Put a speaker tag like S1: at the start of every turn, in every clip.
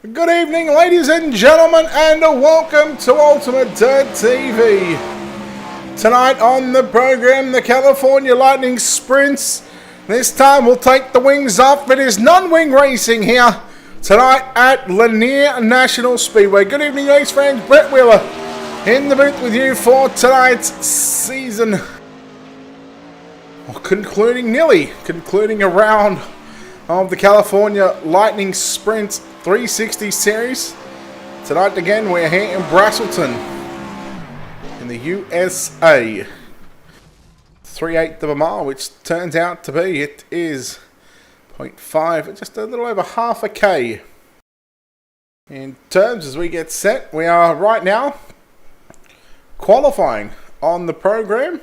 S1: Good evening, ladies and gentlemen, and welcome to Ultimate Dirt TV. Tonight on the program, the California Lightning Sprints. This time we'll take the wings off. It is non-wing racing here tonight at Lanier National Speedway. Good evening, race fans. Brett Wheeler in the booth with you for tonight's season. Concluding a round of the California Lightning Sprint 360 series. Tonight again we're here in Braselton in the USA. 3/8 of a mile, which turns out to be, it is 0.5, just a little over half a K. In terms as we get set, we are right now qualifying on the program.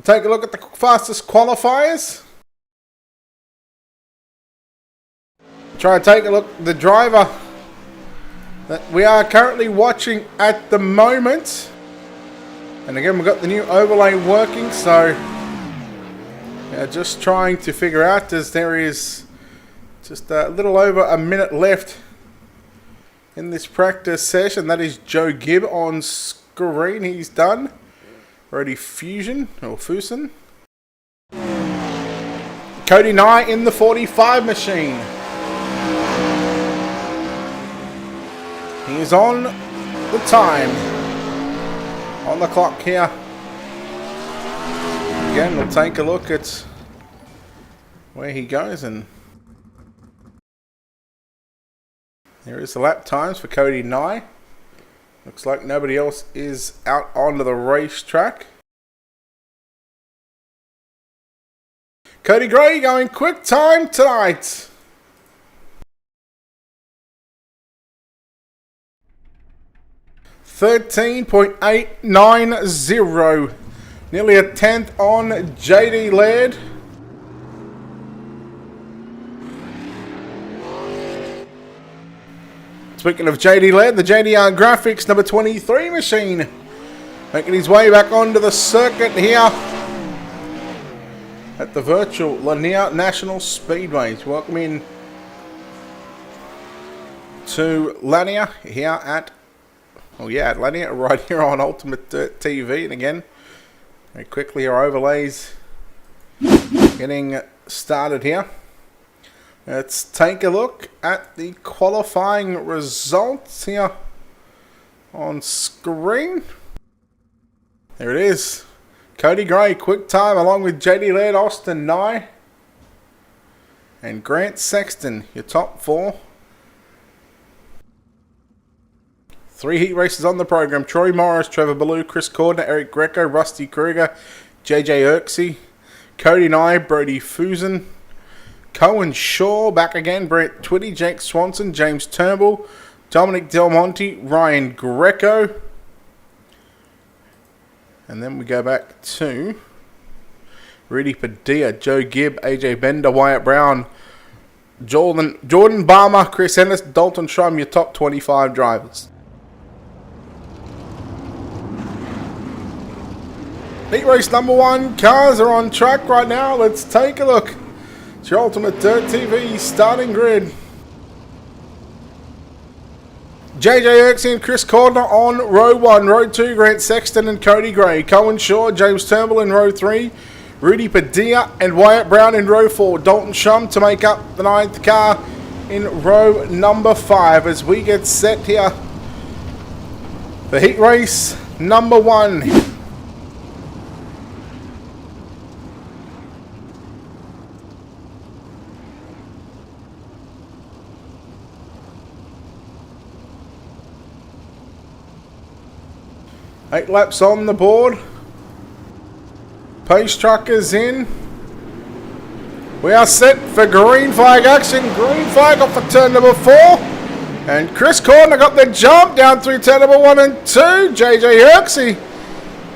S1: Take a look at the fastest qualifiers. Try and take a look at the driver that we are currently watching at the moment. And again, we've got the new overlay working, so just trying to figure out, as there is just a little over a minute left in this practice session. That is Joe Gibb on screen. He's done. Ready Fusion or Fusen. Cody Nye in the 45 machine. He is on the time, on the clock here. Again, we'll take a look at where he goes, and there is the lap times for Cody Nye. Looks like nobody else is out onto the racetrack. Cody Gray going quick time tonight. .890, nearly a tenth on JD Laird. Speaking of JD Laird, the JDR Graphics number 23 machine making his way back onto the circuit here at the virtual Lanier National Speedway. Welcome in to Lanier here at Lanier, right here on Ultimate Dirt TV. And again, very quickly our overlays getting started here. Let's take a look at the qualifying results here on screen. There it is. Cody Gray, quick time, along with JD Laird, Austin Nye, and Grant Sexton, your top four. 3 heat races on the program. Troy Morris, Trevor Ballou, Chris Cordner, Erik Greco, Rusty Kruger, JJ Irksey, Cody Nye, Brody Fusen, Cohen Shaw, back again, Brett Twitty, Jake Swanson, James Turnbull, Dominic Del Monte, Ryan Greco. And then we go back to Rudy Padilla, Joe Gibb, AJ Bender, Wyatt Brown, Jordan Barmer, Chris Ennis, Dalton Shrum, your top 25 drivers. Heat race number 1, cars are on track right now. Let's take a look. It's your Ultimate Dirt TV starting grid. JJ Irksey and Chris Cordner on row 1. Row 2, Grant Sexton and Cody Gray. Cohen Shaw, James Turnbull in row 3. Rudy Padilla and Wyatt Brown in row 4. Dalton Shrum to make up the 9th car in row number 5 as we get set here for heat race number 1. Eight laps on the board. Pace truck is in. We are set for green flag action. Green flag off of turn number 4. And Chris Cordner got the jump down through turn number 1 and 2. JJ Irksey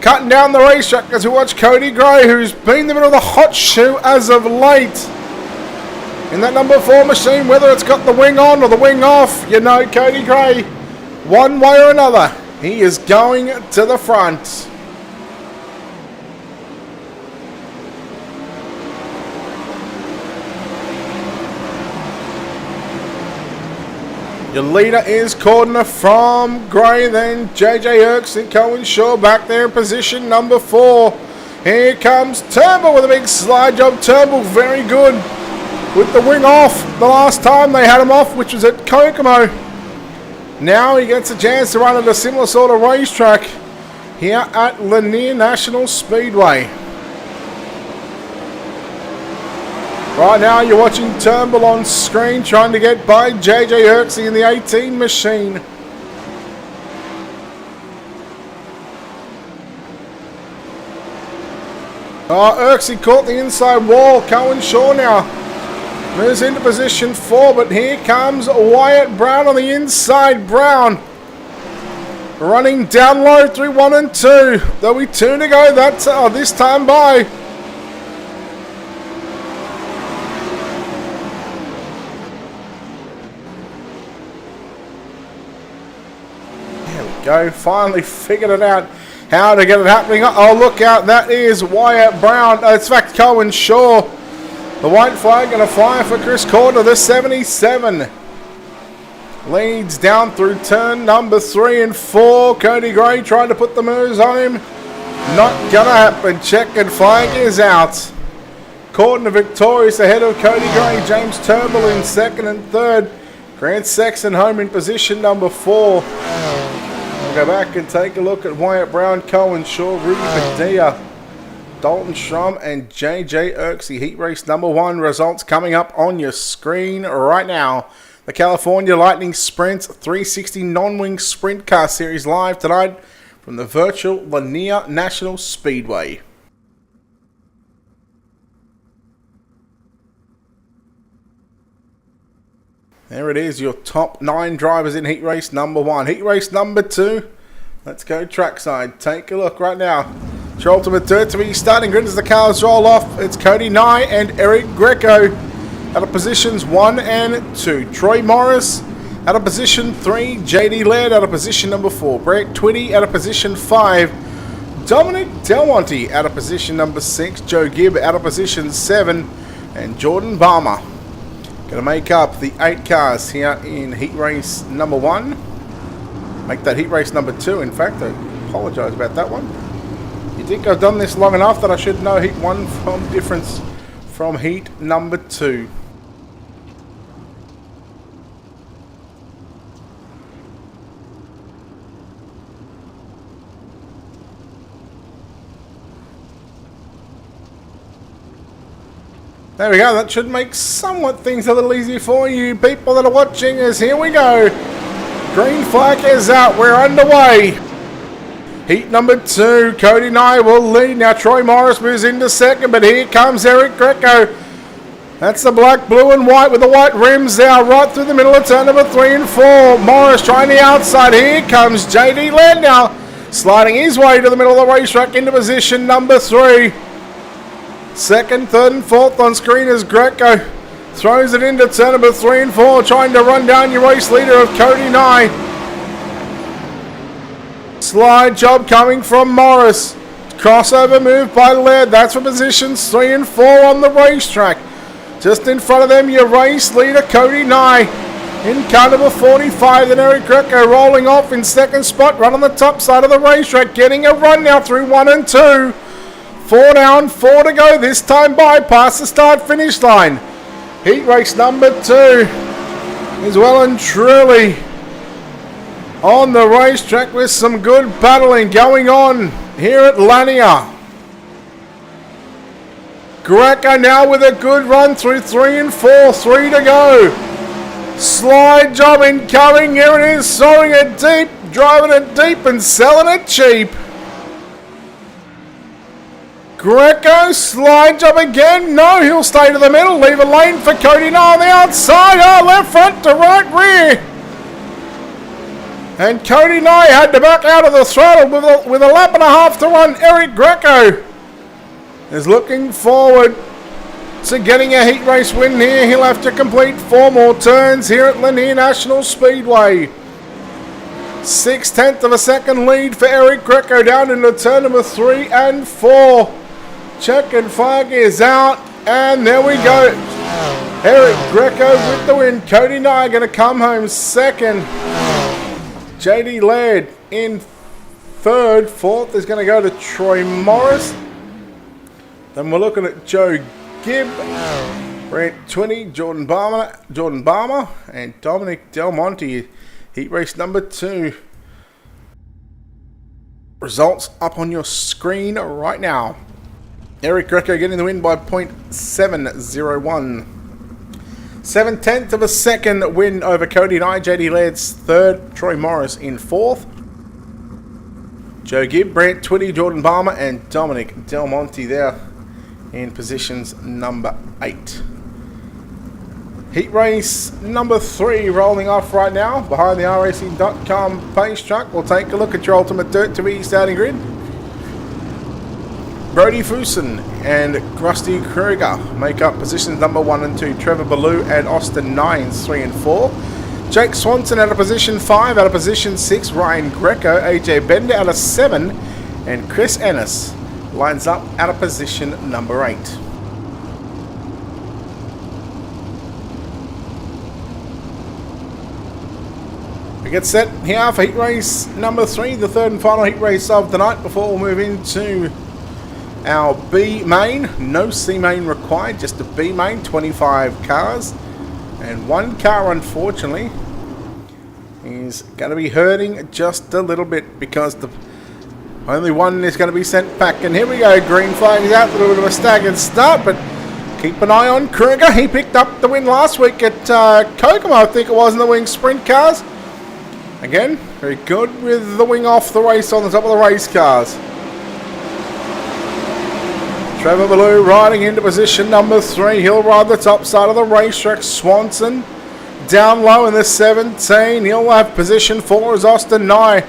S1: cutting down the racetrack as we watch Cody Gray, who's been the middle of the hot shoe as of late. In that number 4 machine, whether it's got the wing on or the wing off, you know Cody Gray, one way or another, he is going to the front. Your leader is Cordner from Gray, then JJ Erks and Cohen Shaw back there in position number 4. Here comes Turnbull with a big slide job. Turnbull very good with the wing off the last time they had him off, which was at Kokomo. Now he gets a chance to run at a similar sort of racetrack here at Lanier National Speedway. Right now you're watching Turnbull on screen trying to get by JJ Erksy in the 18 machine. Erksy caught the inside wall. Cohen Shaw now moves into position 4, but here comes Wyatt Brown on the inside. Brown running down low through 1 and 2. There'll be 2 to go. That's this time by. Go, finally figured it out how to get it happening. Oh, look out, that is Wyatt Brown. In fact, Cohen Shaw. The white flag going to fly for Chris Cordner, the 77. Leads down through turn number 3 and 4. Cody Gray trying to put the moves on him. Not going to happen. Checkered flag is out. Cordner victorious ahead of Cody Gray. James Turnbull in 2nd and 3rd. Grant Sexton home in position number 4. We'll go back and take a look at Wyatt Brown, Cohen Shaw, Rudy Padilla, Dalton Schramm, and JJ Erksy. Heat race number 1 results coming up on your screen right now. The California Lightning Sprint 360 non-wing sprint car series live tonight from the virtual Lanier National Speedway. There it is, your top 9 drivers in heat race number 1. Heat race number 2, let's go trackside. Take a look right now. Your ultimate dirt to be starting grid as the cars roll off. It's Cody Nye and Erik Greco out of positions 1 and 2. Troy Morris out of position 3. JD Laird out of position number 4. Brett Twitty out of position 5. Dominic Del Monte out of position number 6. Joe Gibb out of position 7. And Jordan Balmer going to make up the 8 cars here in heat race number 1. Make that heat race number 2. In fact, I apologise about that one. You think I've done this long enough that I should know heat 1 from difference from heat number 2. There we go, that should make somewhat things a little easier for you people that are watching us. Here we go. Green flag is out, we're underway. Heat number 2, Cody Nye will lead. Now Troy Morris moves into 2nd, but here comes Erik Greco. That's the black, blue and white with the white rims now right through the middle of turn number 3 and 4. Morris trying the outside. Here comes JD Laird now, sliding his way to the middle of the racetrack into position number 3. 2nd, 3rd and 4th on screen as Greco throws it into turn number 3 and 4, trying to run down your race leader of Cody Nye. Slide job coming from Morris. Crossover move by Laird. That's for positions 3 and 4 on the racetrack. Just in front of them, your race leader Cody Nye. In car number 45, then Erik Greco rolling off in 2nd spot, right on the top side of the racetrack, getting a run now through 1 and 2. 4 down, 4 to go, this time bypass the start-finish line. Heat race number 2 is well and truly on the racetrack with some good battling going on here at Lanier. Greco now with a good run through 3 and 4, 3 to go. Slide job incoming, here it is, throwing it deep, driving it deep and selling it cheap. Greco, slide job again. No, he'll stay to the middle. Leave a lane for Cody Nye on the outside. Oh, left front to right rear. And Cody Nye had to back out of the throttle with a lap and a half to run. Erik Greco is looking forward to getting a heat race win here. He'll have to complete 4 more turns here at Lanier National Speedway. 6/10 of a second lead for Erik Greco down into turn number 3 and 4. Check and flag is out, and there we go. Erik Greco with the win. Cody Nye going to come home second. JD Laird in third. Fourth is going to go to Troy Morris. Then we're looking at Joe Gibb, Brent 20, Jordan Barmer, and Dominic Del Monte. Heat race number 2. Results up on your screen right now. Erik Greco getting the win by .701. 7/10 of a second win over Cody Nye. JD Laird's third. Troy Morris in fourth. Joe Gibb, Brent 20, Jordan Barmer, and Dominic Del Monte there in positions number 8. Heat race number 3 rolling off right now behind the racing.com pace truck. We'll take a look at your Ultimate Dirt TV starting grid. Brody Fusen and Rusty Kruger make up positions number 1 and 2. Trevor Ballou and Austin Nines 3 and 4. Jake Swanson out of position 5. Out of position 6, Ryan Greco. AJ Bender out of 7. And Chris Ennis lines up out of position number 8. We get set here for heat race number 3, the third and final heat race of the night, before we move into our B main. No C main required, just a B main, 25 cars. And one car, unfortunately, is going to be hurting just a little bit because the only one is going to be sent back. And here we go, green flag is out, a little bit of a staggered start, but keep an eye on Kruger. He picked up the win last week at Kokomo, I think it was, in the wing sprint cars. Again, very good with the wing off the race on the top of the race cars. Trevor Ballou riding into position number 3. He'll ride the top side of the racetrack. Swanson down low in the 17. He'll have position 4 as Austin Nye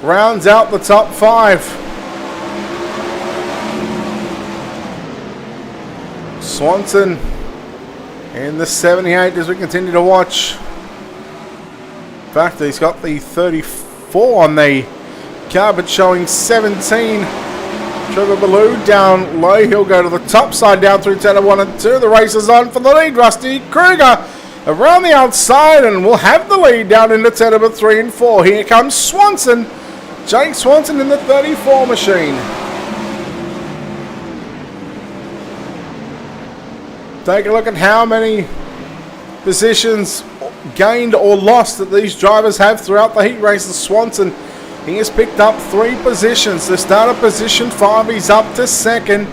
S1: rounds out the top 5. Swanson in the 78 as we continue to watch. In fact, he's got the 34 on the car, but showing 17. Trevor Ballou down low. He'll go to the top side down through 10 of 1 and 2. The race is on for the lead. Rusty Kruger around the outside and will have the lead down into 10 of 3 and 4. Here comes Swanson. Jake Swanson in the 34 machine. Take a look at how many positions gained or lost that these drivers have throughout the heat races. Swanson, he has picked up 3 positions. The start of position 5, he's up to second,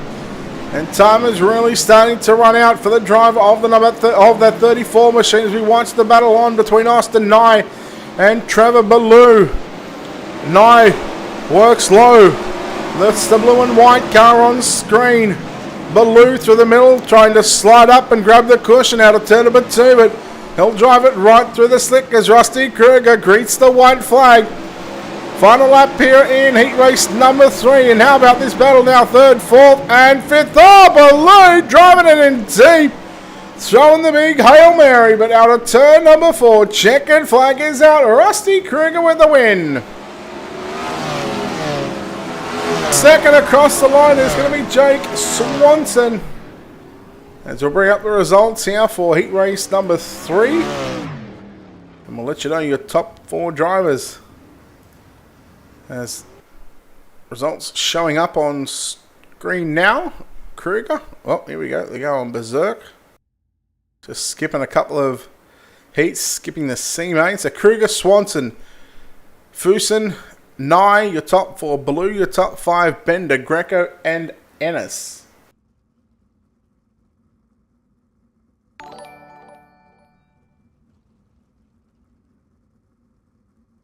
S1: and time is really starting to run out for the driver of the of that 34 machine as we watch the battle on between Austin Nye and Trevor Ballou. Nye works low, lifts the blue and white car on screen. Ballou through the middle, trying to slide up and grab the cushion out of turn number 2, but he'll drive it right through the slick as Rusty Kruger greets the white flag. Final lap here in heat race number 3. And how about this battle now? 3rd, 4th, and 5th. Oh, Ballou driving it in deep. Throwing the big Hail Mary, but out of turn number 4. Checkered flag is out. Rusty Kruger with the win. Second across the line is going to be Jake Swanson. As we'll bring up the results here for heat race number 3. And we'll let you know your top 4 drivers. As results showing up on screen now. Kruger. Oh, here we go. They go on berserk. Just skipping a couple of heats. Skipping the C main. So Kruger, Swanson, Fusen, Nye, your top 4. Ballou, your top 5. Bender, Greco, and Ennis.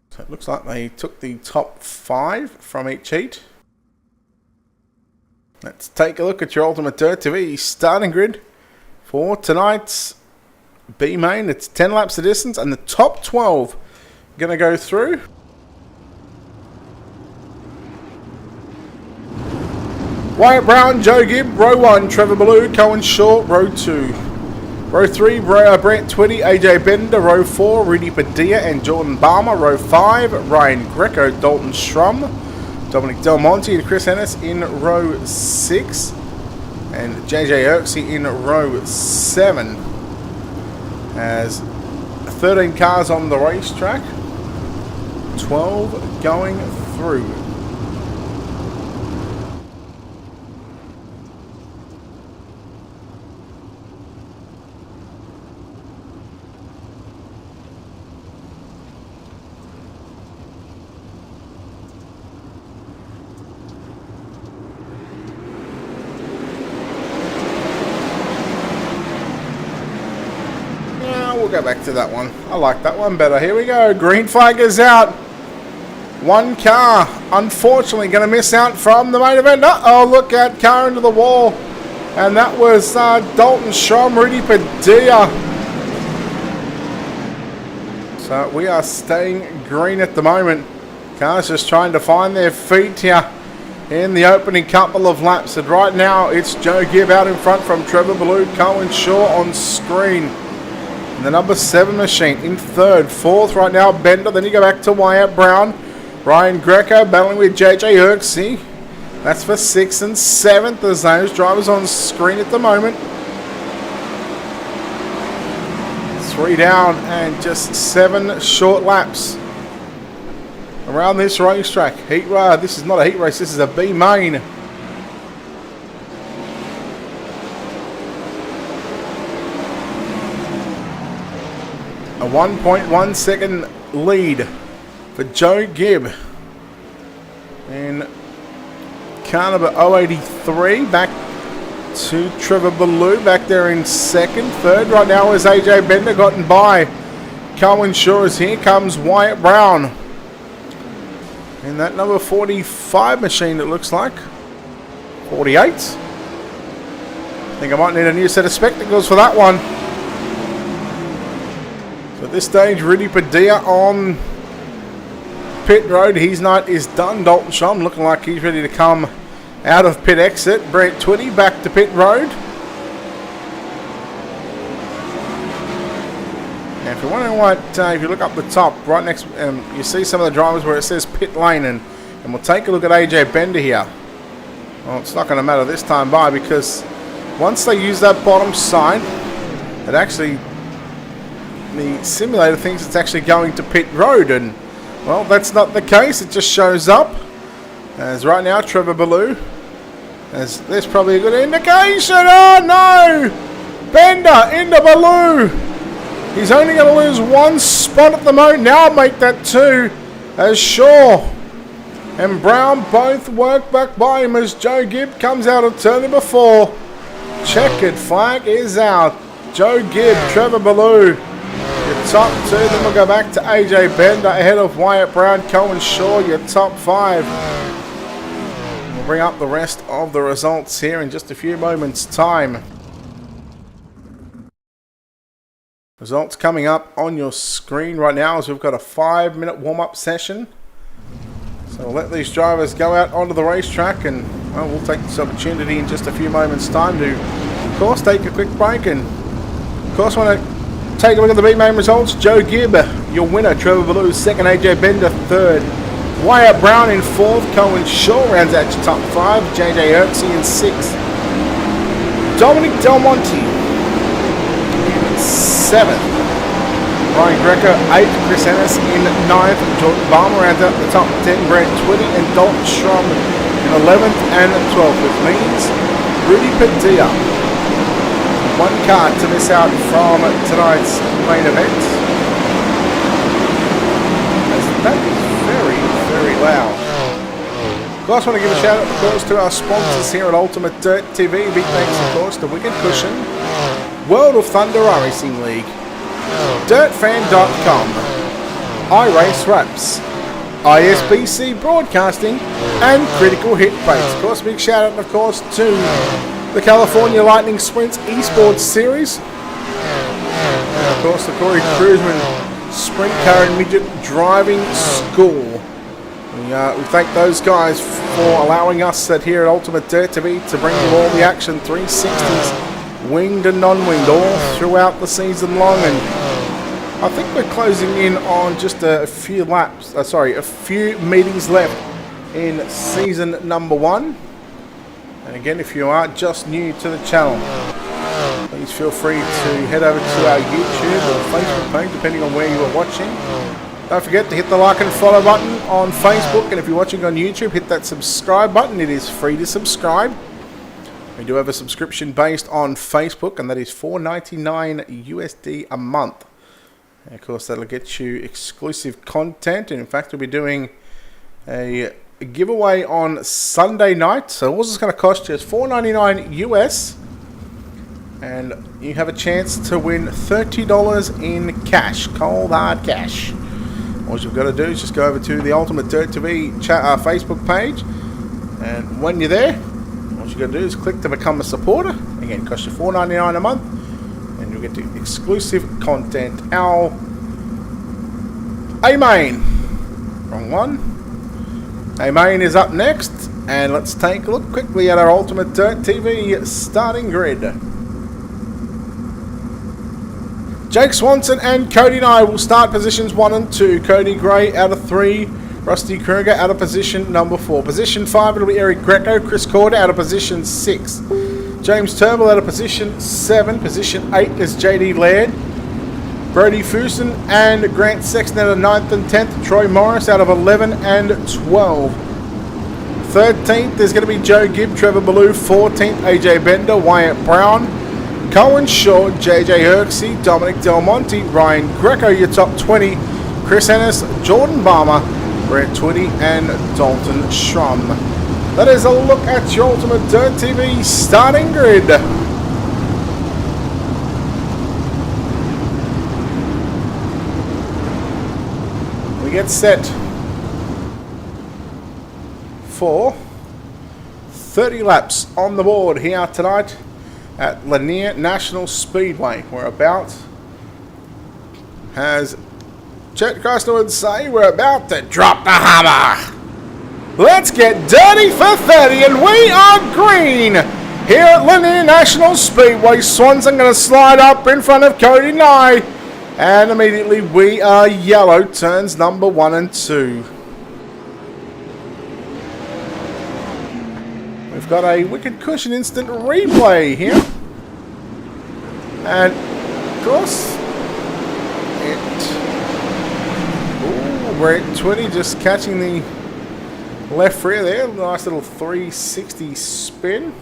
S1: So it looks like they took the top 5 from each heat. Let's take a look at your Ultimate Dirt TV starting grid for tonight's B main. It's 10 laps of distance, and the top 12 going to go through. Wyatt Brown, Joe Gibb, row 1. Trevor Ballou, Cohen Shaw, row 2. Row 3, Brent 20, AJ Bender. Row 4, Rudy Padilla and Jordan Barmer. Row 5, Ryan Greco, Dalton Schrum, Dominic Del Monte and Chris Ennis in row 6. And JJ Erksey in row 7. As 13 cars on the racetrack, 12 going through. We'll go back to that one. I like that one better. Here we go. Green flag is out. One car, unfortunately, going to miss out from the main event. Uh-oh, look at car into the wall. And that was Dalton Schramm, Rudy Padilla. So we are staying green at the moment. Cars just trying to find their feet here in the opening couple of laps. And right now, it's Joe Gibb out in front from Trevor Ballou, Cohen Shaw on screen. And the number 7 machine in third. Fourth right now, Bender. Then you go back to Wyatt Brown. Ryan Greco battling with JJ Erksey. That's for 6th and 7th as those drivers on screen at the moment. 3 down and just 7 short laps around this racetrack. Heat race. This is not a heat race. This is a B main. A 1.1 second lead for Joe Gibb. And car number 083 back to Trevor Ballou back there in second. Third right now is AJ Bender, gotten by Cohen Shaw. Here comes Wyatt Brown. And that number 45 machine, it looks like. 48. I think I might need a new set of spectacles for that one. At this stage, Rudy Padilla on pit road. His night is done. Dalton Schramm looking like he's ready to come out of pit exit. Brett Twitty back to pit road. And if you're wondering what, if you look up the top, right next, you see some of the drivers where it says pit lane, and we'll take a look at AJ Bender here. Well, it's not going to matter this time by, because once they use that bottom sign, it actually, the simulator thinks it's actually going to pit road, and well, that's not the case. It just shows up as right now Trevor Ballou, as there's probably a good indication. Oh no, Bender into Ballou. He's only going to lose 1 spot at the moment. Now make that 2 as Shaw and Brown both work back by him as Joe Gibb comes out of turn number 4. Checkered flag is out. Joe Gibb, Trevor Ballou, your top 2. Then we'll go back to AJ Bender ahead of Wyatt Brown, Cohen Shaw, your top 5. We'll bring up the rest of the results here in just a few moments' time. Results coming up on your screen right now as we've got a 5-minute warm-up session. So we'll let these drivers go out onto the racetrack, and well, we'll take this opportunity in just a few moments' time to, of course, take a quick break. And of course, want to take a look at the B-main results. Joe Gibb, your winner. Trevor Ballou, 2nd. AJ Bender, 3rd. Wyatt Brown in 4th. Cohen Shaw rounds out your top 5. JJ Erksey in 6th. Dominic Del Monte in 7th. Ryan Greco, 8th. Chris Ennis in 9th. Jordan Balmer rounds out the top 10. Brett Twitty and Dalton Schramm in 11th and 12th, which means Rudy Padilla, 1 car to miss out from tonight's main event. As that is very, very loud. Of course, I want to give a shout out, of course, to our sponsors here at Ultimate Dirt TV. Big thanks, of course, to Wicked Cushion, World of Thunder Racing League, DirtFan.com, iRace Wraps, ISBC Broadcasting, and Critical Hit Base. Of course, big shout out, of course, to the California Lightning Sprints Esports Series. And of course, the Corey Cruisman Sprint Car and Midget Driving School. We thank those guys for allowing us here at Ultimate Dirt TV to bring you all the action 360s, winged and non-winged, all throughout the season long. And I think we're closing in on just a few laps, a few meetings left in season number 1. And again, if you are just new to the channel, please feel free to head over to our YouTube or Facebook page, depending on where you are watching. Don't forget to hit the like and follow button on Facebook, and if you're watching on YouTube, hit that subscribe button. It is free to subscribe. We do have a subscription based on Facebook, and that is $4.99 USD a month. And of course, that'll get you exclusive content, and in fact, we'll be doing a giveaway on Sunday night. So all it's going to cost you is $4.99 US, and you have a chance to win $30 in cash, cold hard cash. All you've got to do is just go over to the Ultimate Dirt TV Facebook page, and when you're there, all you've got to do is click to become a supporter. Again, it costs you $4.99 a month, and you'll get the exclusive content. Our A-Main, wrong one. A-Main is up next, and let's take a look quickly at our Ultimate Dirt TV starting grid. Jake Swanson and Cody Nye will start positions 1 and 2. Cody Gray out of 3. Rusty Kruger out of position number 4. Position 5, it'll be Erik Greco. Chris Corder out of position 6. James Turnbull out of position 7. Position 8 is JD Laird. Brody Fuson and Grant Sexton out of 9th and 10th. Troy Morris out of 11 and 12. 13th, there's going to be Joe Gibb, Trevor Ballou. 14th, AJ Bender, Wyatt Brown, Cohen Shaw, JJ Herxey, Dominic Del Monte, Ryan Greco, your top 20. Chris Ennis, Jordan Balmer, Brett Twitty, and Dalton Schrum. That is a look at your Ultimate Dirt TV starting grid. We get set for 30 laps on the board here tonight at Lanier National Speedway. We're about, as Chet Costner would say, we're about to drop the hammer. Let's get dirty for 30, and we are green here at Lanier National Speedway. Swanson going to slide up in front of Cody Nye, and immediately we are yellow, turns number 1 and 2. We've got a Wicked Cushion instant replay here. And, of course, Brett Twitty just catching the left rear there. Nice little 360 spin.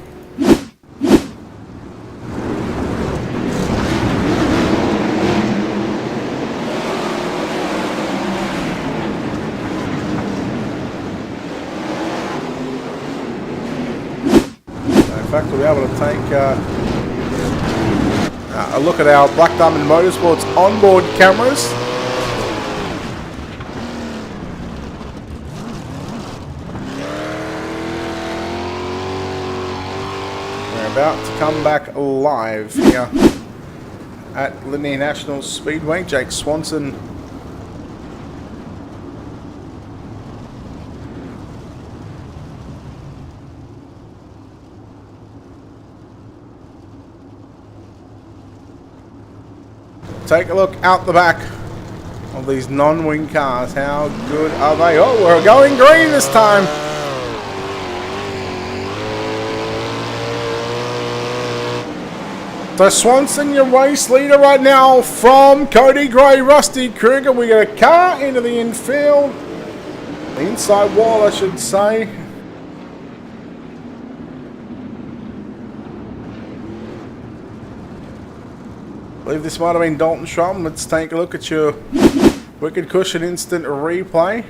S1: In fact, we'll be able to take a look at our Black Diamond Motorsports onboard cameras. We're about to come back live here at Lanier National Speedway. Jake Swanson take a look out the back of these non-wing cars. How good are they? Oh, we're going green this time. So Swanson, your race leader right now from Cody Gray, Rusty Kruger. We got a car into the infield. The inside wall, I should say. I believe this might have been Dalton Schrum. Let's take a look at your Wicked Cushion instant replay.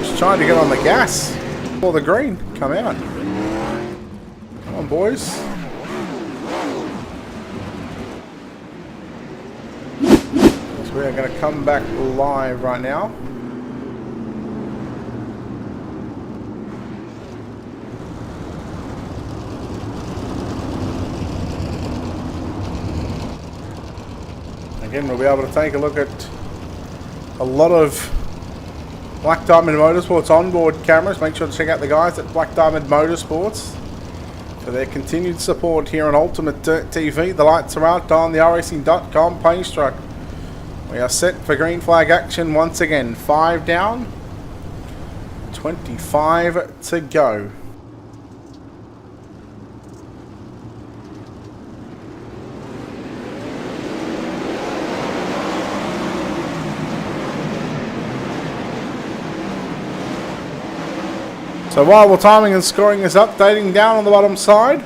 S1: Just trying to get on the gas before the green come out. Come on, boys. So we are going to come back live right now. Again, we'll be able to take a look at a lot of Black Diamond Motorsports onboard cameras. Make sure to check out the guys at Black Diamond Motorsports for their continued support here on Ultimate Dirt TV. The lights are out on the iRacing.com page truck. We are set for green flag action once again. 5 down, 25 to go. So while the timing and scoring is updating down on the bottom side,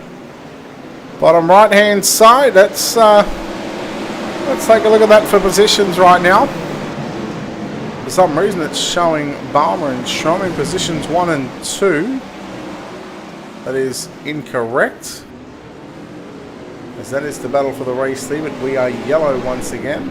S1: bottom right hand side, let's take a look at that for positions right now. For some reason it's showing Balmer and Strom in positions 1 and 2. That is incorrect, as that is the battle for the race lead, but we are yellow once again.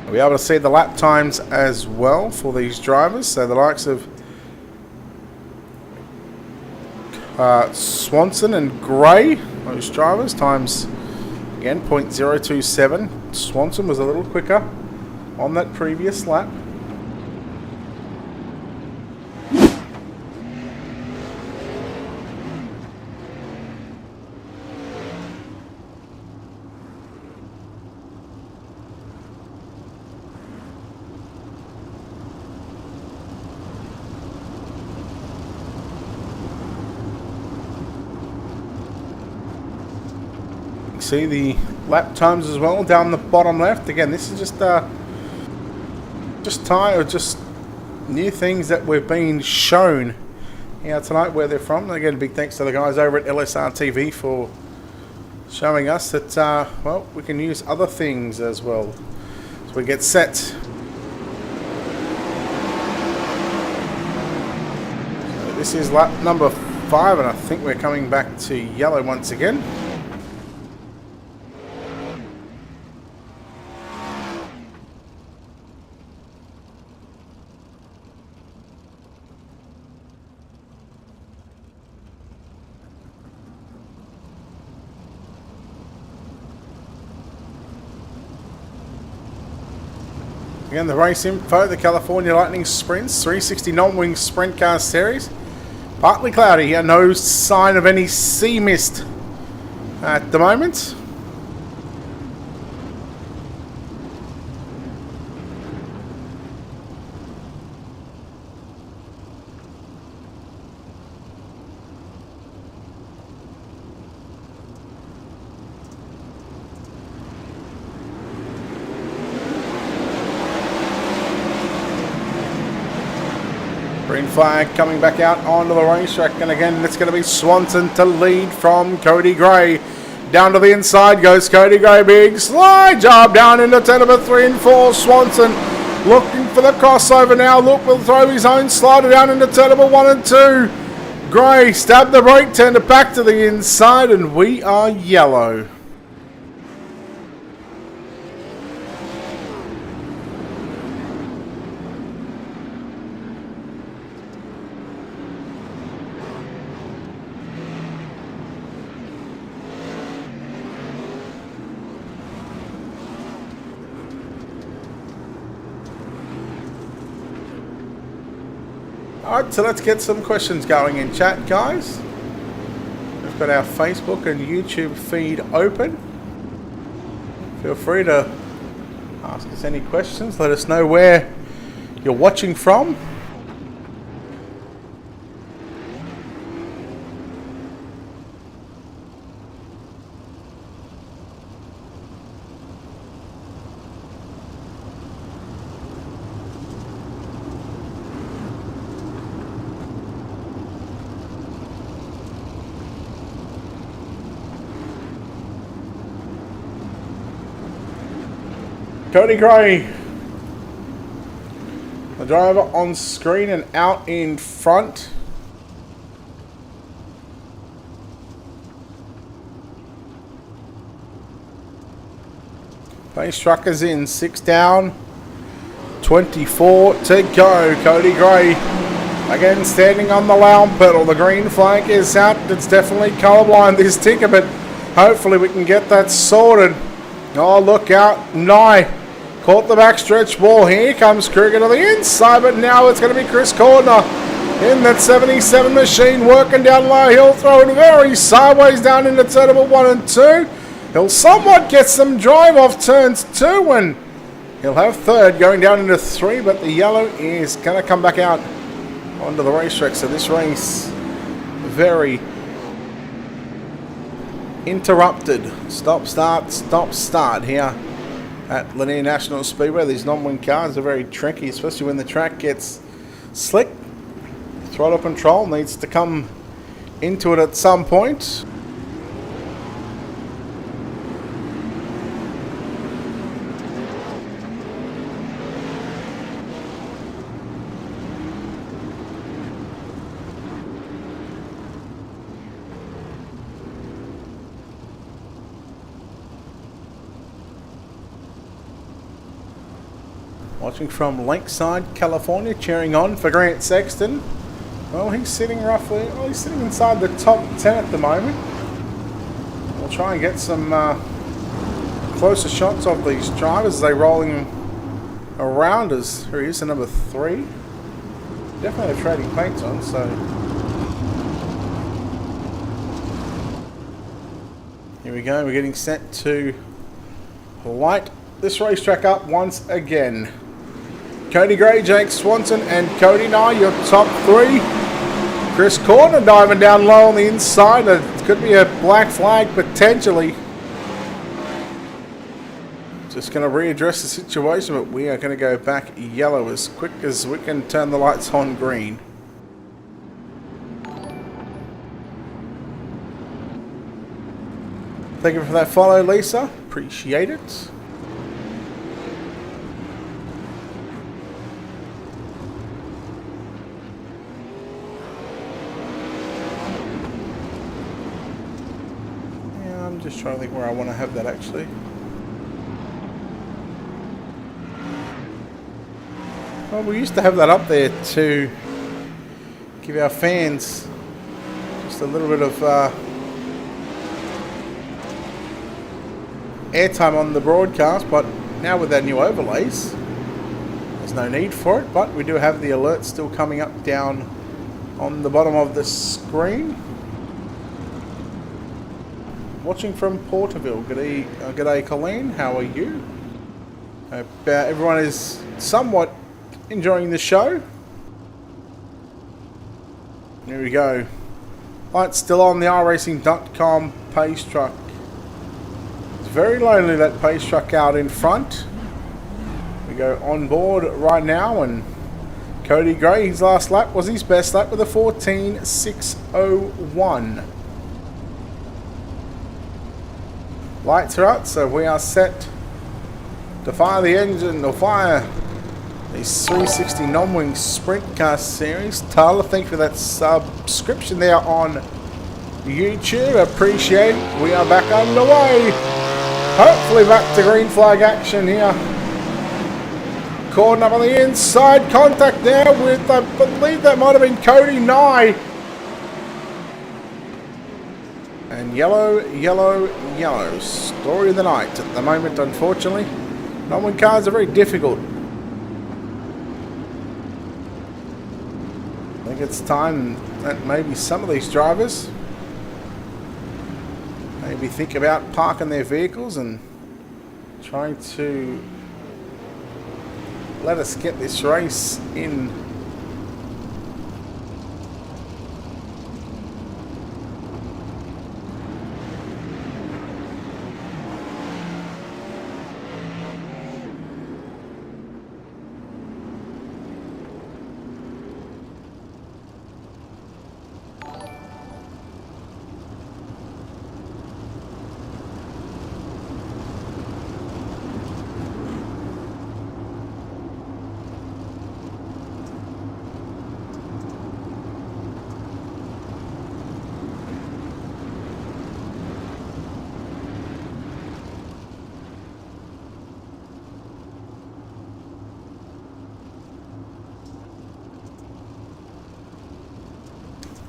S1: We'll be able to see the lap times as well for these drivers. So the likes of Swanson and Gray, those drivers, times again 0.027. Swanson was a little quicker on that previous lap. See the lap times as well down the bottom left. Again, this is just new things that we've been shown here tonight where they're from. Again, big thanks to the guys over at LSR TV for showing us that well, we can use other things as well as we get set. So this is lap number 5, and I think we're coming back to yellow once again. Again, the race info, the California Lightning Sprints, 360 non-wing sprint car series. Partly cloudy here, no sign of any sea mist at the moment. Green flag coming back out onto the racetrack, and again it's going to be Swanson to lead from Cody Gray. Down to the inside goes Cody Gray, big slide job down into turn number 3 and 4. Swanson looking for the crossover now. Look, will throw his own slider down into turn number 1 and 2. Gray stabbed the brake, turned it back to the inside, and we are yellow. Alright, so let's get some questions going in chat, guys. We've got our Facebook and YouTube feed open. Feel free to ask us any questions. Let us know where you're watching from. Cody Gray, the driver on screen and out in front. Pace truckers in, 6 down, 24 to go. Cody Gray again standing on the loud pedal. The green flag is out. It's definitely colourblind, this ticker, but hopefully we can get that sorted. Oh, look out, Nye caught the backstretch ball. Here comes Kruger to the inside, but now it's going to be Chris Cordner in that 77 machine, working down low. He'll throw it very sideways down into turn number 1 and 2. He'll somewhat get some drive off turns 2, and he'll have third going down into 3, but the yellow is going to come back out onto the racetrack. So this race very interrupted. Stop start here at Lanier National Speedway. These non-wing cars are very tricky, especially when the track gets slick. Throttle control needs to come into it at some point. Watching from Lakeside, California, cheering on for Grant Sexton. Well, he's sitting he's sitting inside the top 10 at the moment. We'll try and get some closer shots of these drivers as they're rolling around us. Here he is, the number 3. Definitely have trading paints on, so. Here we go, we're getting set to light this racetrack up once again. Cody Gray, Jake Swanson, and Cody Nye, your top 3. Chris Corner diving down low on the inside. It could be a black flag potentially. Just going to readdress the situation, but we are going to go back yellow as quick as we can turn the lights on green. Thank you for that follow, Lisa. Appreciate it. I'm just trying to think where I want to have that actually. Well, we used to have that up there to give our fans just a little bit of airtime on the broadcast, but now with our new overlays, there's no need for it, but we do have the alerts still coming up down on the bottom of the screen. Watching from Porterville. G'day Colleen, how are you? Hope everyone is somewhat enjoying the show. There we go. Lights still on the iRacing.com pace truck. It's very lonely, that pace truck out in front. We go on board right now, and Cody Gray, his last lap was his best lap with a 14.601. Lights are out, so we are set to fire the engine, or fire these 360 non-wing sprint car series. Tyler, thank you for that subscription there on YouTube. Appreciate it. We are back underway. Hopefully back to green flag action here. Cordon up on the inside. Contact there with, I believe that might have been Cody Nye. And yellow, yellow, yellow. Story of the night at the moment, unfortunately. Non-wing cars are very difficult. I think it's time that maybe some of these drivers maybe think about parking their vehicles and trying to let us get this race in.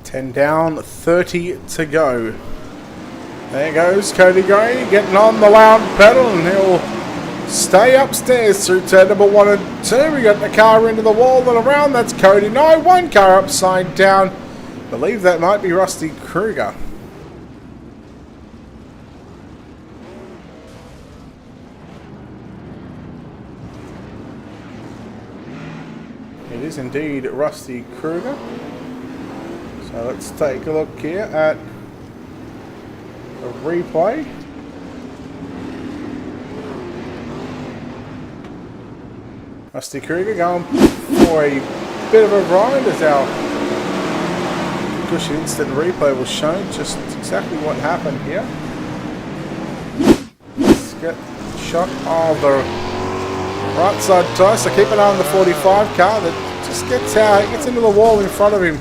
S1: Ten down, 30 to go. There goes Cody Gray getting on the loud pedal, and he'll stay upstairs through turn number 1 and 2. We got the car into the wall and around. That's Cody. No, one car upside down. I believe that might be Rusty Kruger. It is indeed Rusty Kruger. So let's take a look here at a replay. Rusty Krieger going for a bit of a ride as our cushion instant replay was shown just exactly what happened here. Let's get a shot of the right side tire, so keep an eye on the 45 car that just gets into the wall in front of him.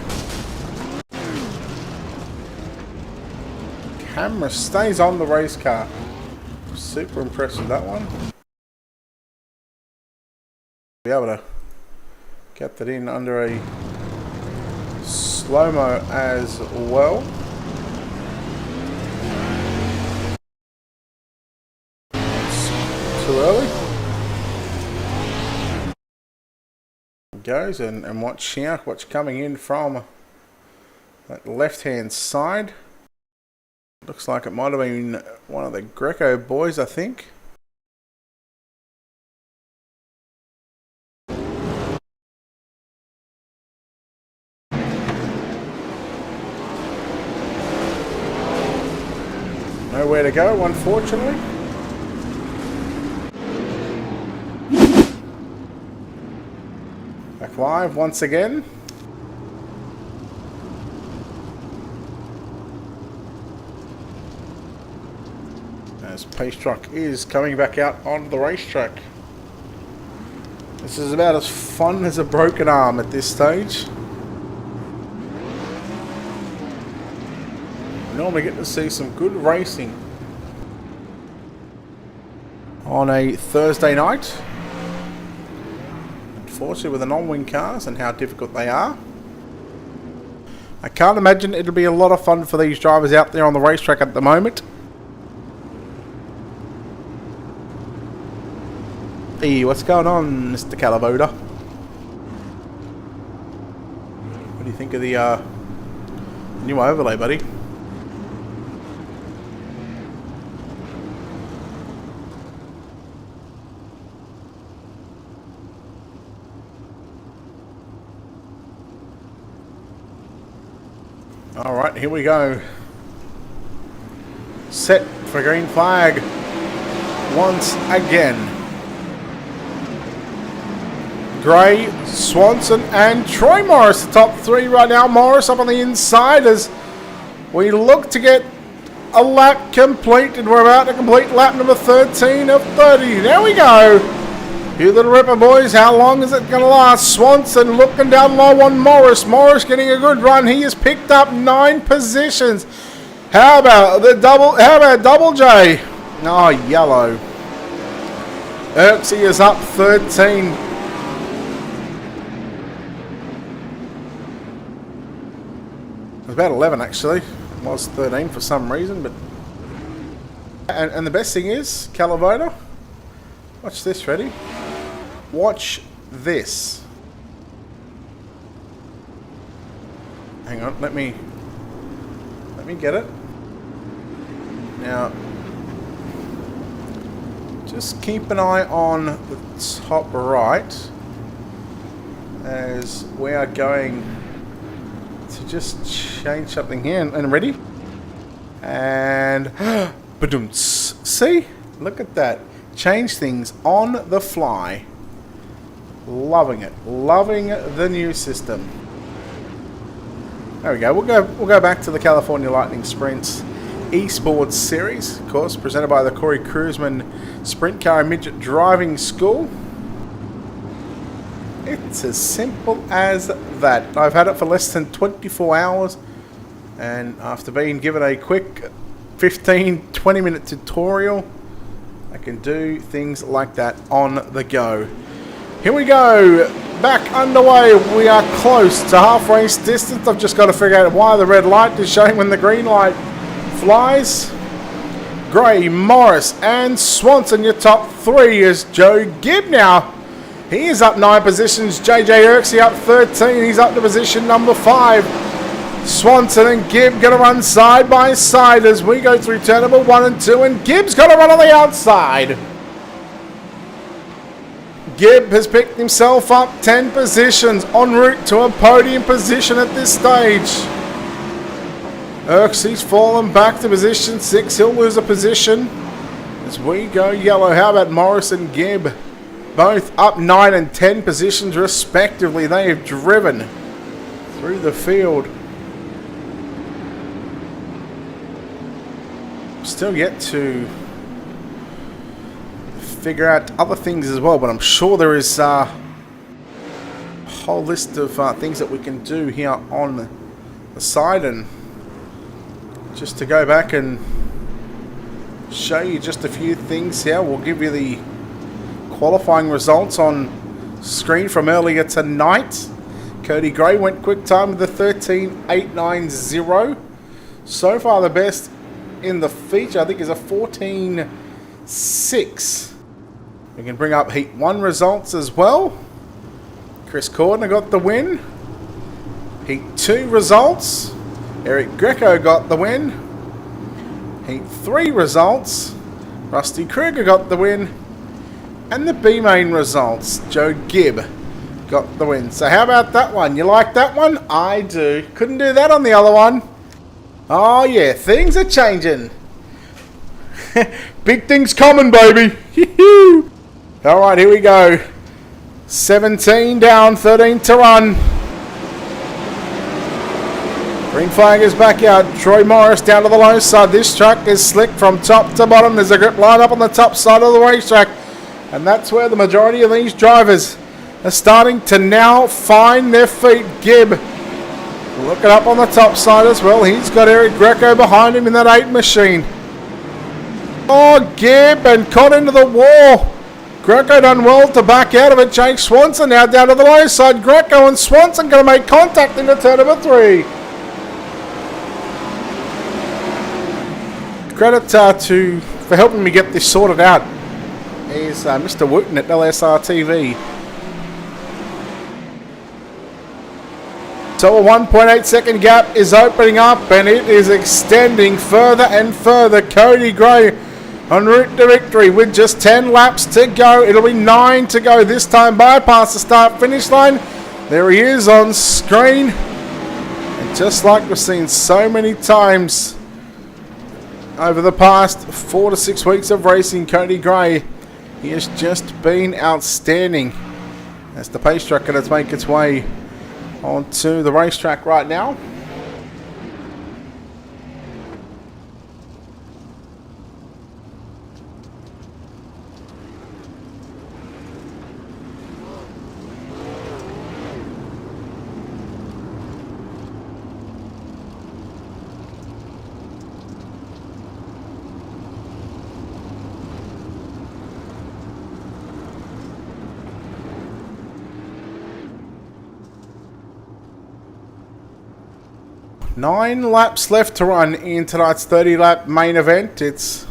S1: Camera stays on the race car. Super impressed with that one. Be able to get that in under a slow-mo as well. It's too early. Goes and watch here, what's coming in from that left-hand side. Looks like it might have been one of the Greco boys, I think. Nowhere to go, unfortunately. Back live once again. As Pace Truck is coming back out on the racetrack. This is about as fun as a broken arm at this stage. We normally get to see some good racing on a Thursday night. Unfortunately, with the non-wing cars and how difficult they are, I can't imagine it'll be a lot of fun for these drivers out there on the racetrack at the moment. Hey, what's going on, Mr. Calaboda? What do you think of the new overlay, buddy? Alright, here we go. Set for green flag once again. Gray, Swanson and Troy Morris, the top three right now. Morris up on the inside as we look to get a lap completed. We're about to complete lap number 13 of 30. There we go. You little ripper boys, how long is it going to last? Swanson looking down low on Morris. Morris getting a good run. He has picked up 9 positions. How about Double J? Oh, yellow. Erksy is up 13. It was about 11 actually. It was 13 for some reason, but and the best thing is, Calavoda, watch this, ready? Watch this. Hang on, let me get it. Now just keep an eye on the top right as we are going to just change something here. And ready? And badumts. See? Look at that. Change things on the fly. Loving it. Loving the new system. There we go. We'll go back to the California Lightning Sprints Esports Series, of course, presented by the Corey Cruiseman Sprint Car Midget Driving School. It's as simple as that. I've had it for less than 24 hours, and after being given a quick 15-20 minute tutorial, I can do things like that on the go. Here we go, back underway. We are close to half race distance. I've just got to figure out why the red light is showing when the green light flies. Gray, Morris and Swanson, your top three, is Joe Gibb now. He is up 9 positions. JJ Erksy up 13. He's up to position number 5. Swanson and Gibb going to run side by side as we go through turn number 1 and 2. And Gibb's got to run on the outside. Gibb has picked himself up 10 positions en route to a podium position at this stage. He's fallen back to position 6. He'll lose a position as we go yellow. How about Morris and Gibb? Both up 9 and 10 positions respectively. They have driven through the field. Still yet to figure out other things as well, but I'm sure there is a whole list of things that we can do here on the side. And just to go back and show you just a few things here, we'll give you the qualifying results on screen from earlier tonight. Cody Gray went quick time with the 13.890. So far the best in the feature, I think, is a 14.6. We can bring up Heat 1 results as well. Chris Cordner got the win. Heat 2 results. Erik Greco got the win. Heat 3 results. Rusty Kruger got the win. And the B-main results, Joe Gibb got the win. So how about that one? You like that one? I do. Couldn't do that on the other one. Oh yeah, things are changing. Big things coming, baby. Alright, here we go. 17 down, 13 to run. Green flag is back out. Troy Morris down to the low side. This track is slick from top to bottom. There's a grip line up on the top side of the racetrack. And that's where the majority of these drivers are starting to now find their feet. Gibb looking up on the top side as well. He's got Erik Greco behind him in that 8 machine. Oh, Gibb, and caught into the wall. Greco done well to back out of it. Jake Swanson now down to the low side. Greco and Swanson going to make contact into turn number 3. Credit for helping me get this sorted out is Mr. Wooten at LSR TV. So a 1.8 second gap is opening up, and it is extending further and further. Cody Gray en route to victory with just 10 laps to go. It'll be 9 to go this time. Bypass the start finish line. There he is on screen. And just like we've seen so many times over the past 4 to 6 weeks of racing, Cody Gray, he has just been outstanding as the pace truck going to make its way onto the racetrack right now. Nine laps left to run in tonight's 30-lap main event. It's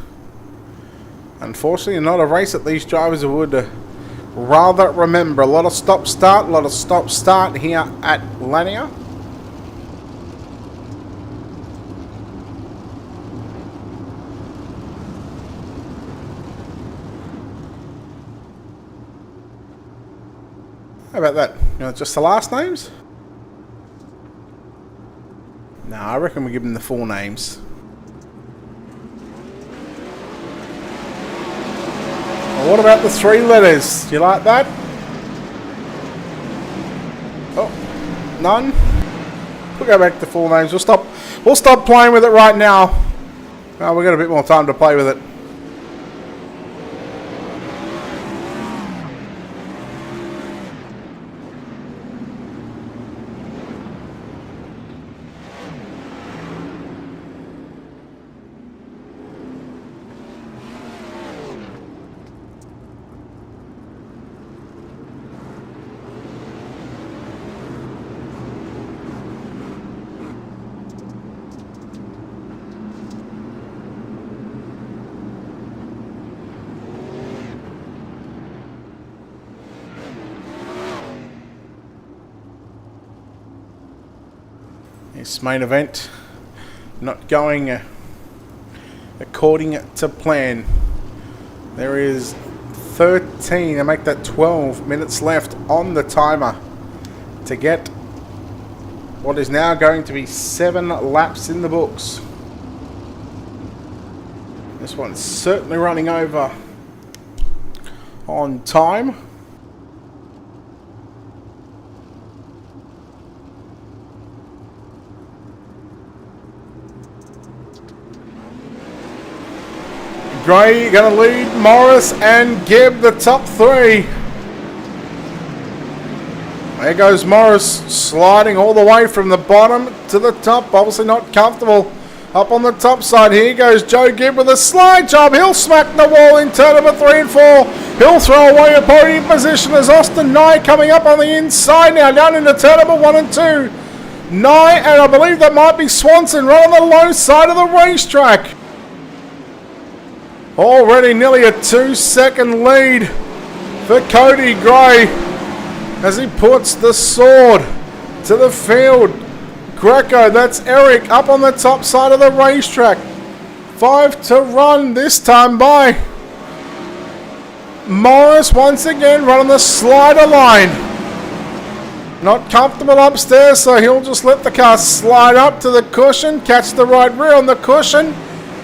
S1: unfortunately not a race that these drivers would rather remember. A lot of stop-start, here at Lanier. How about that? You know, just the last names? No, I reckon we give them the full names. Well, what about the 3 letters? Do you like that? Oh, none? We'll go back to full names. We'll stop playing with it right now. Well, we've got a bit more time to play with it. This main event not going according to plan. There is 13, to make that 12 minutes left on the timer to get what is now going to be 7 laps in the books. This one's certainly running over on time. Gray going to lead Morris and Gibb the top 3. There goes Morris, sliding all the way from the bottom to the top. Obviously not comfortable up on the top side. Here goes Joe Gibb with a slide job. He'll smack the wall in turn number 3 and 4. He'll throw away a podium position as Austin Nye coming up on the inside now, down into turn number 1 and 2. Nye, and I believe that might be Swanson, right on the low side of the racetrack. Already nearly a 2-second lead for Cody Gray as he puts the sword to the field. Greco, that's Erik, up on the top side of the racetrack. 5 to run, this time by Morris once again, running the slider line. Not comfortable upstairs, so he'll just let the car slide up to the cushion, catch the right rear on the cushion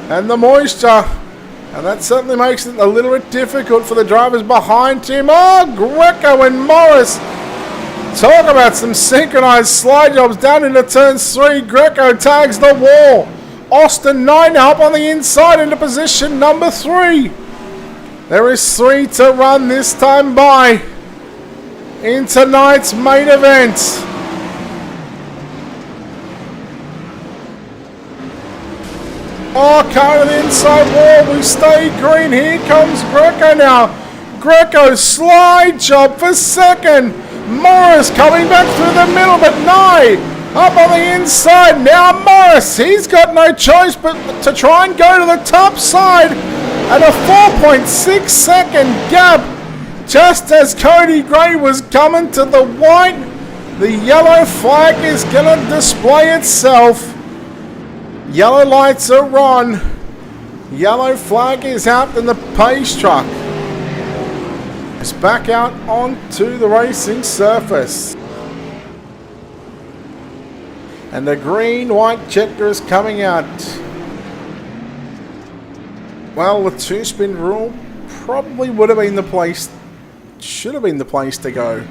S1: and the moisture. And that certainly makes it a little bit difficult for the drivers behind him. Oh, Greco and Morris. Talk about some synchronized slide jobs down into turns 3. Greco tags the wall. Austin Nye now up on the inside into position number 3. There is 3 to run this time by in tonight's main event. Oh, car to the inside wall. We stay green. Here comes Greco now. Greco slide job for second. Morris coming back through the middle, but Nye up on the inside. Now Morris, he's got no choice but to try and go to the top side at a 4.6 second gap. Just as Cody Gray was coming to the white, the yellow flag is going to display itself. Yellow lights are on. Yellow flag is out in the pace truck. It's back out onto the racing surface. And the green-white checker is coming out. Well, the 2-spin rule probably would have been the place, should have been the place to go.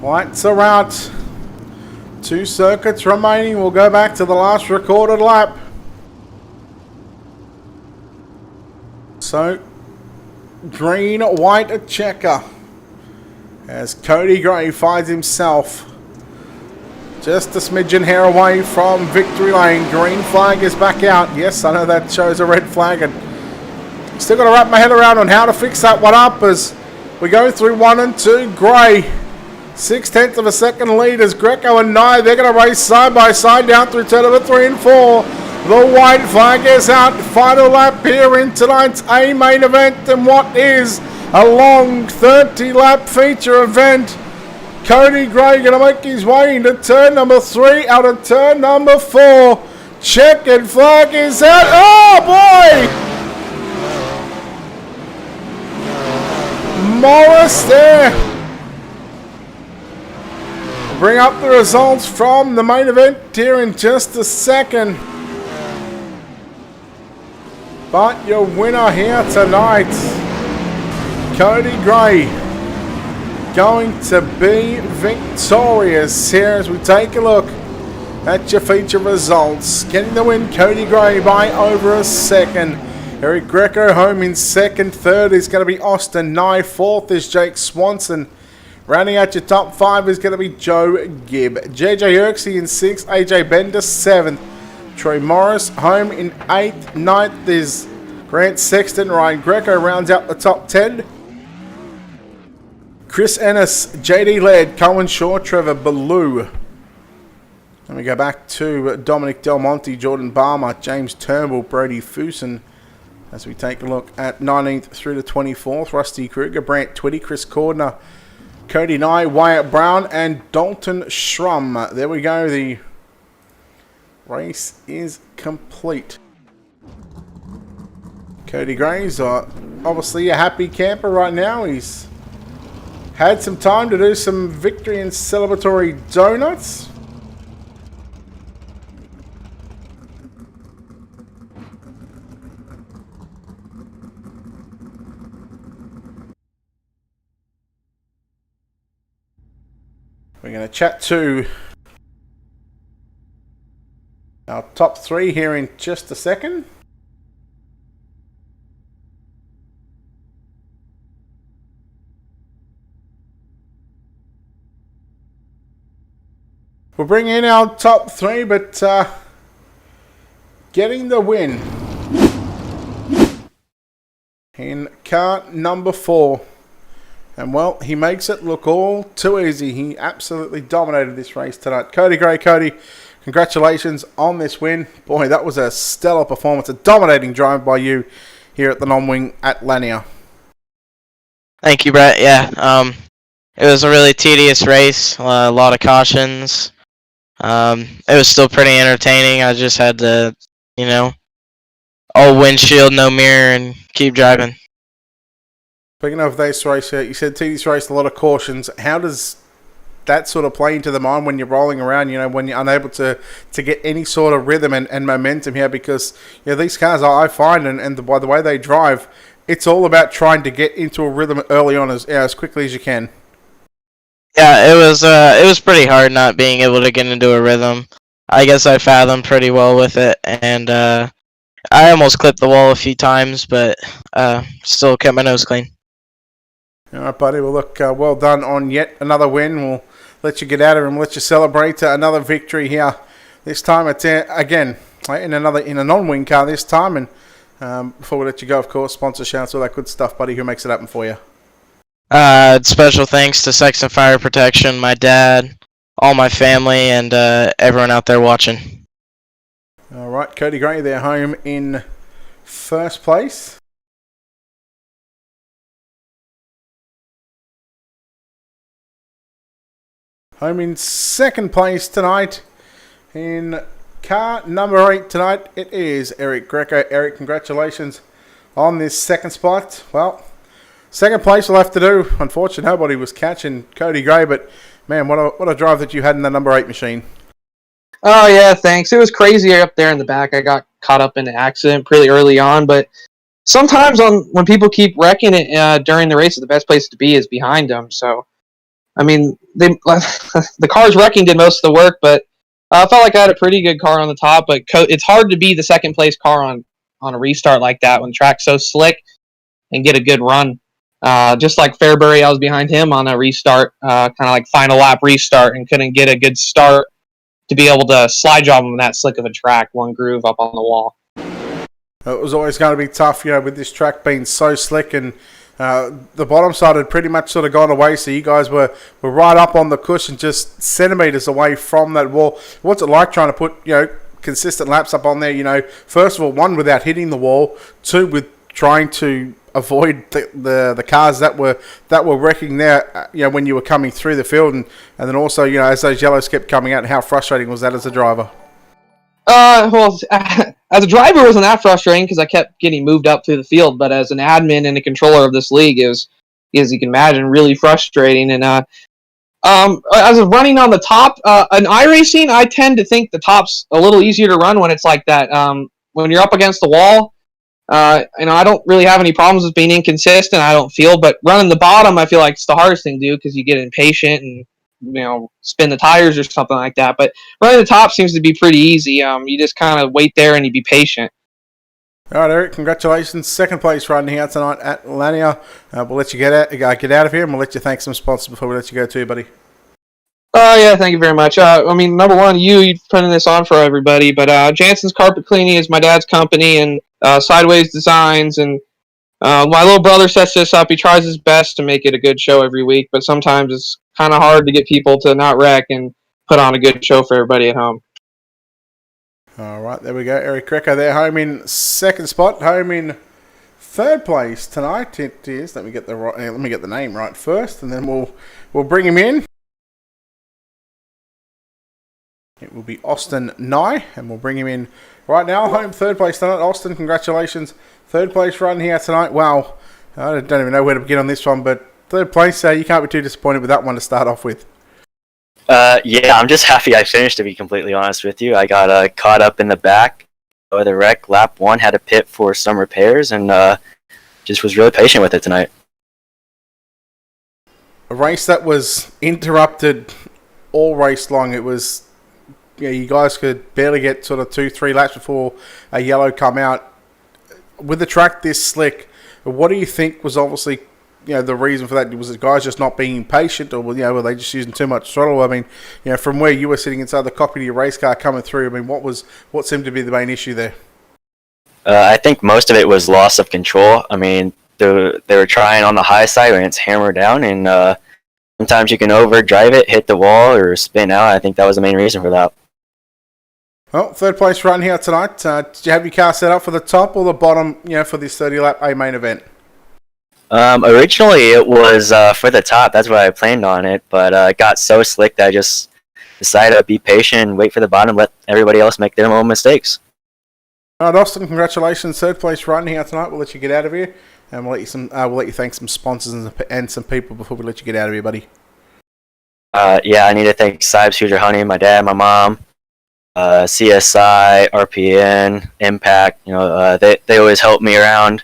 S1: Lights are out. 2 circuits remaining. We'll go back to the last recorded lap. So, green, white, a checker. As Cody Gray finds himself just a smidgen hair away from victory lane. Green flag is back out. Yes, I know that shows a red flag. And still got to wrap my head around on how to fix that one up as we go through 1 and 2. Gray, 0.6 of a second lead as Greco and Nye, they're going to race side by side down through turn number 3 and 4. The white flag is out. Final lap here in tonight's A main event and what is a long 30-lap feature event. Cody Gray going to make his way into turn number 3 out of turn number 4. Checkered flag is out. Oh boy! Morris there. Bring up the results from the main event here in just a second. But your winner here tonight, Cody Gray, going to be victorious here as we take a look at your feature results. Getting the win, Cody Gray by over a second. Erik Greco home in second. Third is going to be Austin Nye. Fourth is Jake Swanson. Rounding out your top 5 is going to be Joe Gibb. JJ Erksey in 6th. AJ Bender 7th. Troy Morris home in 8th. 9th is Grant Sexton. Ryan Greco rounds out the top 10. Chris Ennis, JD Laird, Cohen Shaw, Trevor Ballou. And we go back to Dominic Del Monte, Jordan Balmer, James Turnbull, Brody Fusen, As we take a look at 19th through to 24th, Rusty Kruger, Brant Twitty, Chris Cordner, Cody Nye, Wyatt Brown, and Dalton Schrum. There we go. The race is complete. Cody Gray's obviously a happy camper right now. He's had some time to do some victory and celebratory donuts. We're going to chat to our top three here in just a second. We'll bring in our top three, but getting the win in car number 4. And, well, he makes it look all too easy. He absolutely dominated this race tonight. Cody Gray, Cody, congratulations on this win. Boy, that was a stellar performance. A dominating drive by you here at the non-wing at Lanier.
S2: Thank you, Brett. Yeah, it was a really tedious race. A lot of cautions. It was still pretty entertaining. I just had to, all windshield, no mirror, and keep driving.
S1: Speaking of this race, you said tedious race, a lot of cautions. How does that sort of play into the mind when you're rolling around, when you're unable to get any sort of rhythm and momentum here? Because these cars, I find, and by the way they drive, it's all about trying to get into a rhythm early on as quickly as you can.
S2: Yeah, it was pretty hard not being able to get into a rhythm. I guess I fathomed pretty well with it, and I almost clipped the wall a few times, but still kept my nose clean.
S1: All right, buddy. Well, look, well done on yet another win. We'll let you get out of it and let you celebrate another victory here. This time it's again in a non-wing car this time. And before we let you go, of course, sponsor shouts, all that good stuff, buddy. Who makes it happen for you?
S2: Special thanks to Sex and Fire Protection, my dad, all my family, and everyone out there watching.
S1: All right, Cody Gray, they're home in first place. Home in second place tonight. In car number 8 tonight, it is Erik Greco. Erik, congratulations on this second spot. Well, second place will have to do. Unfortunately, nobody was catching Cody Gray, but man, what a drive that you had in the number 8 machine.
S3: Oh, yeah, thanks. It was crazy up there in the back. I got caught up in an accident pretty early on, but sometimes when people keep wrecking it during the race, the best place to be is behind them. So, I mean, the cars wrecking did most of the work, but I felt like I had a pretty good car on the top, but it's hard to be the second place car on a restart like that when the track's so slick and get a good run. Just like Fairbury, I was behind him on a restart, kind of like final lap restart, and couldn't get a good start to be able to slide job him in that slick of a track, one groove up on the wall.
S1: It was always going to be tough, with this track being so slick, and the bottom side had pretty much sort of gone away, so you guys were right up on the cushion, just centimetres away from that wall. What's it like trying to put, consistent laps up on there, first of all, 1, without hitting the wall, 2, with trying to avoid the cars that were wrecking there, when you were coming through the field, and then also, as those yellows kept coming out, how frustrating was that as a driver?
S3: Well, as a driver, it wasn't that frustrating because I kept getting moved up through the field, but as an admin and a controller of this league, is as you can imagine, really frustrating. And as of running on the top, in iRacing, I tend to think the top's a little easier to run when it's like that. When you're up against the wall, I don't really have any problems with being inconsistent, I don't feel, but running the bottom, I feel like it's the hardest thing to do because you get impatient and, spin the tires or something like that. But running the top seems to be pretty easy. You just kind of wait there and you be patient.
S1: All right, Erik, congratulations. Second place riding here tonight at Lanier. We'll let you get out of here, and we'll let you thank some sponsors before we let you go too, buddy.
S3: Oh, yeah, thank you very much. Number one, you're putting this on for everybody, but Jansen's Carpet Cleaning is my dad's company, and Sideways Designs, and my little brother sets this up. He tries his best to make it a good show every week, but sometimes it's kind of hard to get people to not wreck and put on a good show for everybody at home.
S1: All right, there we go. Erik Greco there, home in second spot. Home in third place tonight, it is. Let me get the name right first, and then we'll bring him in. It will be Austin Nye, and we'll bring him in right now. Home third place tonight. Austin, congratulations. Third place run here tonight. Wow. I don't even know where to begin on this one, but third place, you can't be too disappointed with that one to start off with.
S4: Yeah, I'm just happy I finished, to be completely honest with you. I got caught up in the back of the wreck. Lap 1 had to pit for some repairs, and just was really patient with it tonight.
S1: A race that was interrupted all race long. It was, you guys could barely get sort of 2-3 laps before a yellow come out. With the track this slick, what do you think was obviously, the reason for that? Was the guys just not being patient, or were they just using too much throttle? I mean, from where you were sitting inside the cockpit of your race car coming through, I mean, what seemed to be the main issue there?
S4: I think most of it was loss of control. I mean, they were trying on the high side when it's hammered down, and sometimes you can overdrive it, hit the wall, or spin out. I think that was the main reason for that.
S1: Well, third place run here tonight. Did you have your car set up for the top or the bottom, for this 30-lap A main event?
S4: Originally, it was for the top. That's what I planned on it, but it got so slick that I just decided to be patient and wait for the bottom, let everybody else make their own mistakes.
S1: All right, Austin, congratulations. Third place run here tonight. We'll let you get out of here, and we'll let you thank some sponsors and some people before we let you get out of here, buddy.
S4: Yeah, I need to thank Sibes Future Honey, my dad, my mom, CSI, RPN, Impact. They always help me around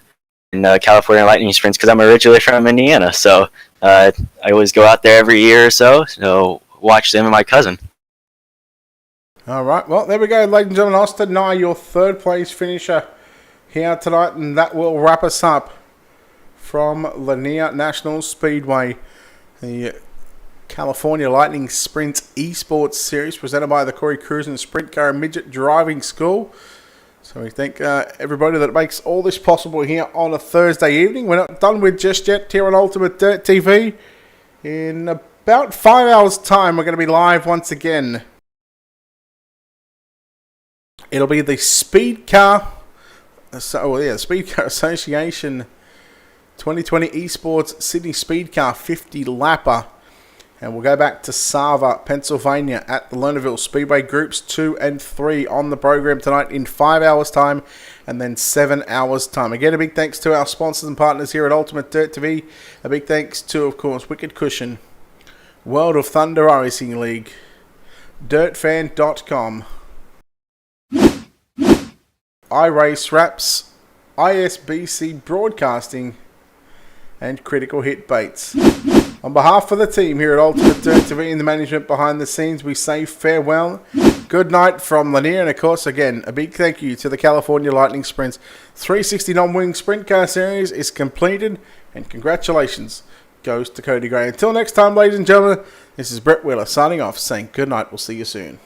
S4: in California Lightning Sprints because I'm originally from Indiana, so I always go out there every year or so watch them and my cousin.
S1: All right, well, there we go, ladies and gentlemen. Austin Nye, your third place finisher here tonight, and that will wrap us up from Lanier National Speedway, the California Lightning Sprints Esports Series presented by the Corey Cruisin' Sprint Car Midget Driving School. So we thank everybody that makes all this possible here on a Thursday evening. We're not done with just yet here on Ultimate Dirt TV. In about 5 hours' time, we're going to be live once again. It'll be the Speed Car Association 2020 Esports Sydney Speed Car 50 Lapper. And we'll go back to Sava, Pennsylvania at the Lernerville Speedway. Groups 2 and 3 on the program tonight in 5 hours' time and then 7 hours' time. Again, a big thanks to our sponsors and partners here at Ultimate Dirt TV. A big thanks to, of course, Wicked Cushion, World of Thunder Racing League, DirtFan.com, iRace Wraps, ISBC Broadcasting, and Critical Hit Baits. On behalf of the team here at Ultimate Dirt TV and the management behind the scenes, we say farewell, good night from Lanier, and of course, again, a big thank you to the California Lightning Sprints 360 non-wing sprint car series is completed, and congratulations goes to Cody Gray. Until next time, ladies and gentlemen, this is Brett Wheeler signing off, saying good night. We'll see you soon.